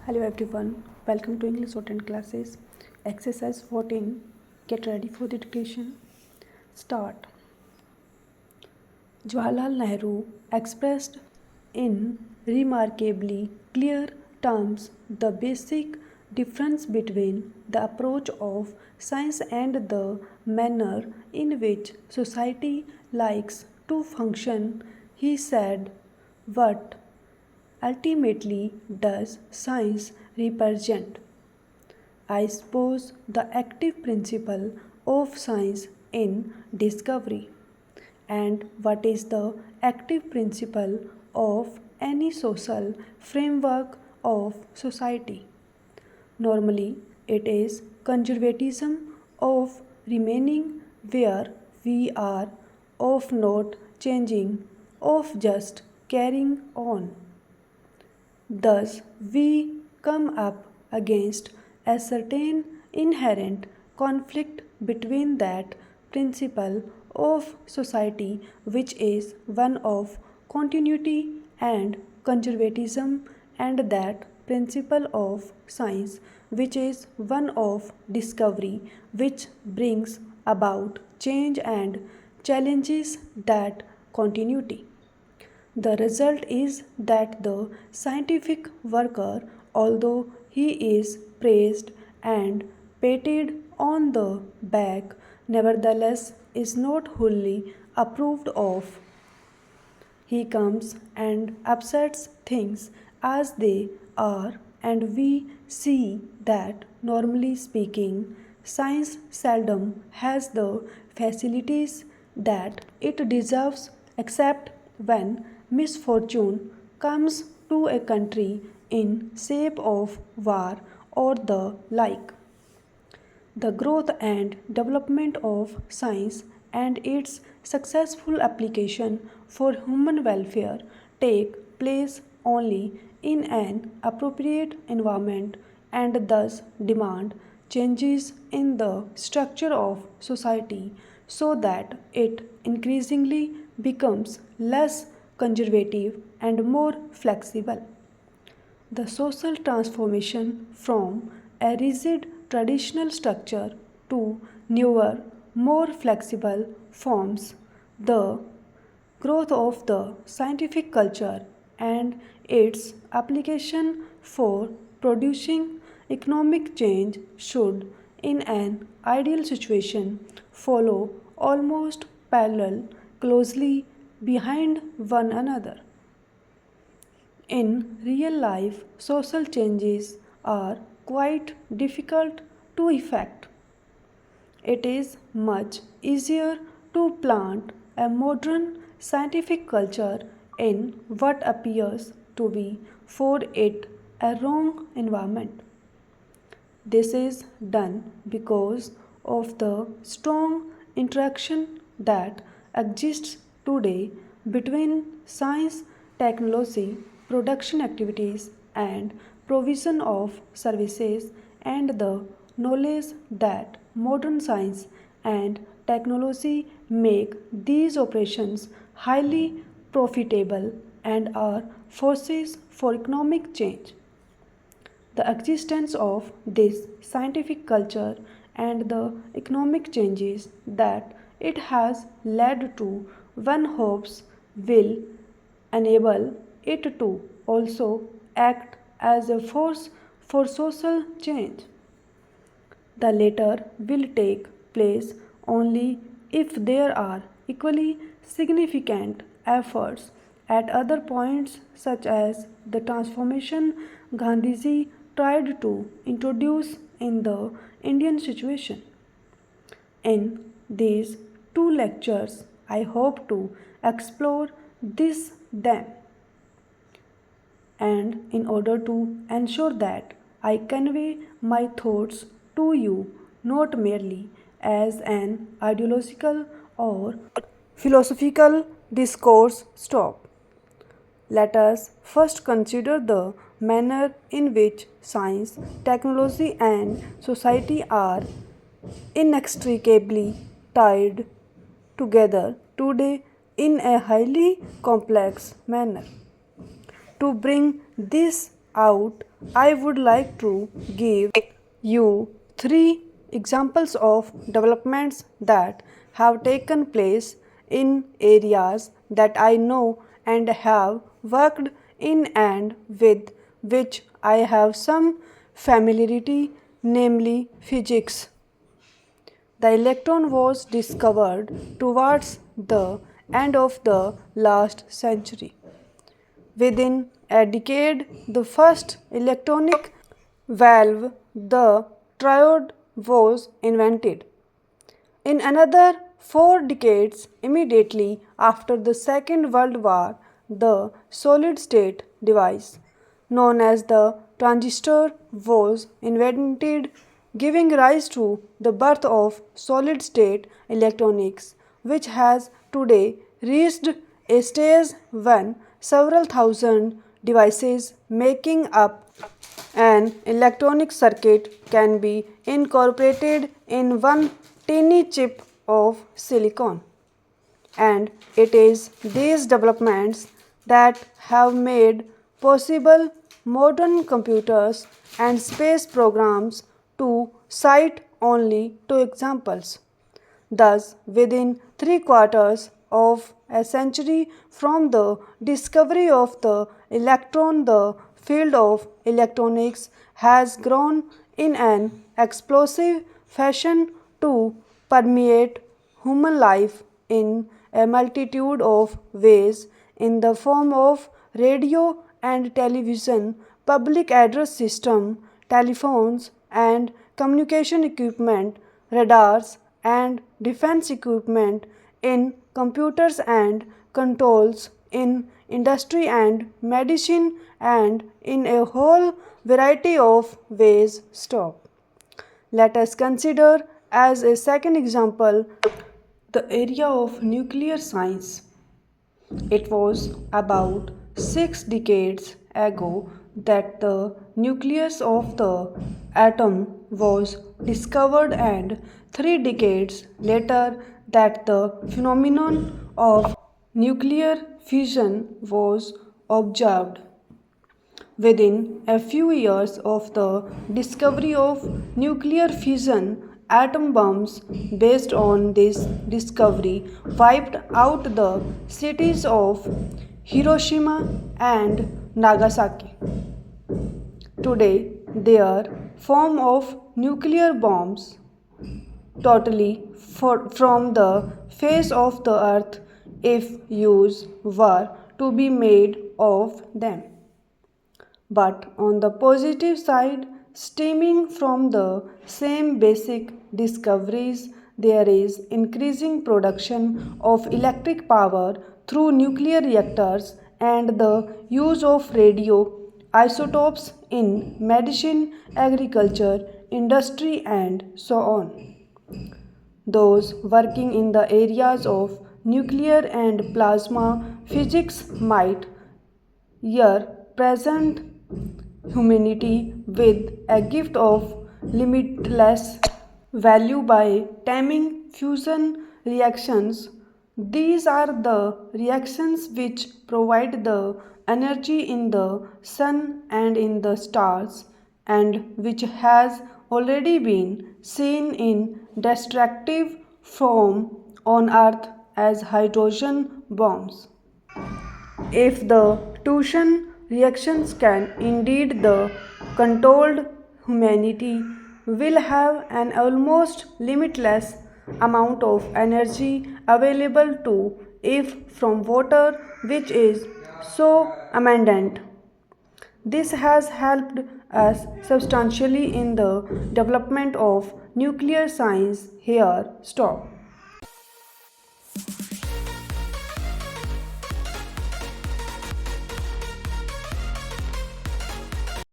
Hello everyone, welcome to English Shorthand classes. Exercise 14. Get ready for the dictation. Start. Jawaharlal Nehru expressed in remarkably clear terms the basic difference between the approach of science and the manner in which society likes to function. He said, "What ultimately does science represent? I suppose the active principle of science in discovery. And what is the active principle of any social framework of society? Normally, it is conservatism of remaining where we are, of not changing, of just carrying on. Thus, we come up against a certain inherent conflict between that principle of society, which is one of continuity and conservatism, and that principle of science, which is one of discovery, which brings about change and challenges that continuity. The result is that the scientific worker, although he is praised and patted on the back, nevertheless is not wholly approved of. He comes and upsets things as they are, and we see that, normally speaking, science seldom has the facilities that it deserves except when misfortune comes to a country in shape of war or the like. The growth and development of science and its successful application for human welfare take place only in an appropriate environment and thus demand changes in the structure of society so that it increasingly becomes less conservative and more flexible. The social transformation from a rigid traditional structure to newer, more flexible forms, the growth of the scientific culture and its application for producing economic change should, in an ideal situation, follow almost parallel, closely behind one another. In real life, social changes are quite difficult to effect. It is much easier to plant a modern scientific culture in what appears to be for it a wrong environment. This is done because of the strong interaction that exists today between science, technology, production activities, and provision of services, and the knowledge that modern science and technology make these operations highly profitable and are forces for economic change. The existence of this scientific culture and the economic changes that it has led to, one hopes, will enable it to also act as a force for social change. The latter will take place only if there are equally significant efforts at other points, such as the transformation Gandhiji tried to introduce in the Indian situation. In these two lectures, I hope to explore this them, and in order to ensure that I convey my thoughts to you not merely as an ideological or philosophical discourse stop. Let us first consider the manner in which science, technology, and society are inextricably tied together today in a highly complex manner. To bring this out, I would like to give you three examples of developments that have taken place in areas that I know and have worked in and with which I have some familiarity, namely physics. The electron was discovered towards the end of the last century. Within a decade, the first electronic valve, the triode, was invented. In another 4 decades, immediately after the Second World War, the solid state device, known as the transistor, was invented, giving rise to the birth of solid state electronics, which has today reached a stage when several thousand devices making up an electronic circuit can be incorporated in one tiny chip of silicon. And it is these developments that have made possible modern computers and space programs, to cite only two examples. Thus, within 3 quarters of a century from the discovery of the electron, the field of electronics has grown in an explosive fashion to permeate human life in a multitude of ways, in the form of radio and television, public address system, telephones and communication equipment, radars and defense equipment, in computers and controls, in industry and medicine, and in a whole variety of ways. Stop. Let us consider as a second example the area of nuclear science. It was about 6 decades ago that the nucleus of the atom was discovered, and 3 decades later that the phenomenon of nuclear fission was observed. Within a few years of the discovery of nuclear fission, atom bombs based on this discovery wiped out the cities of Hiroshima and Nagasaki. Today, their form of nuclear bombs totally from the face of the earth if use were to be made of them. But on the positive side, stemming from the same basic discoveries, there is increasing production of electric power through nuclear reactors and the use of radio isotopes in medicine, agriculture, industry, and so on. Those working in the areas of nuclear and plasma physics might here present humanity with a gift of limitless value by timing fusion reactions. These are the reactions which provide the energy in the sun and in the stars, and which has already been seen in destructive form on earth as hydrogen bombs. If the tuition reactions can indeed the controlled, humanity will have an almost limitless amount of energy available to if from water, which is so abundant. This has helped us substantially in the development of nuclear science. Here stop.